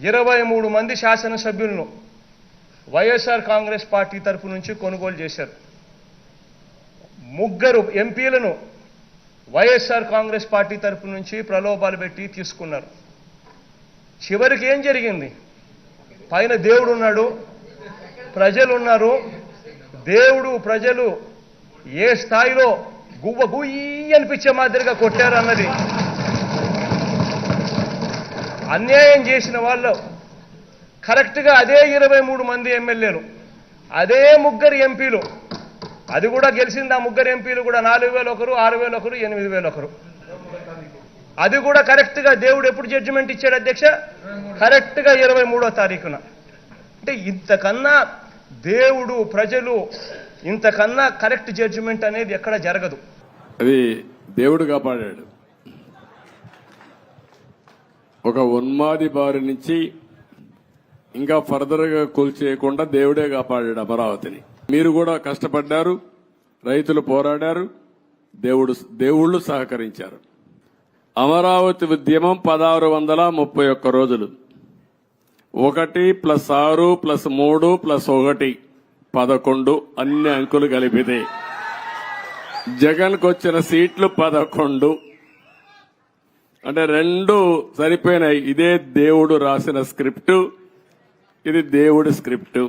23 మంది శాసనసభ్యులను వైఎస్ఆర్ కాంగ్రెస్ పార్టీ తరఫు నుంచి కొనుగోలు చేశారు. 3 ఎంపీలను వైఎస్ఆర్ కాంగ్రెస్ పార్టీ తరఫు నుంచి ప్రలోభాలు పెట్టి తీసుకున్నారు. చివరికి ఏం జరిగింది? పైన దేవుడు ఉన్నాడు, ప్రజలు ఉన్నారు. దేవుడు ప్రజలు ఏ స్థాయిలో గువ్వ గుయ్యి అనిపించే మాదిరిగా కొట్టారు అన్నది. అన్యాయం చేసిన వాళ్ళు కరెక్ట్గా అదే 23 మంది ఎమ్మెల్యేలు, అదే 3 ఎంపీలు, అది కూడా గెలిచింది. ఆ 3 ఎంపీలు కూడా 4,000 ఒకరు, 6,000 ఒకరు, 8,000 ఒకరు. అది కూడా కరెక్ట్గా దేవుడు ఎప్పుడు జడ్జిమెంట్ ఇచ్చాడు అధ్యక్ష? కరెక్ట్గా 23వ తారీఖున. అంటే ఇంతకన్నా దేవుడు ప్రజలు ఇంతకన్నా కరెక్ట్ జడ్జిమెంట్ అనేది ఎక్కడ జరగదు. అది దేవుడు కాపాడాడు. ఒక ఉన్మాది బారి నుంచి ఇంకా ఫర్దర్ గా కూల్చేయకుండా దేవుడే కాపాడాడు అమరావతిని. మీరు కూడా కష్టపడ్డారు, రైతులు పోరాడారు, దేవుళ్ళు సహకరించారు. అమరావతి ఉద్యమం 1631 రోజులు. 1 + 6 + 3 + 1 11 అన్ని అంకులు కలిపితే జగన్కు వచ్చిన సీట్లు 11. అంటే 2 సరిపోయినాయి. ఇదే దేవుడు రాసిన స్క్రిప్టు, ఇది దేవుడి స్క్రిప్టు.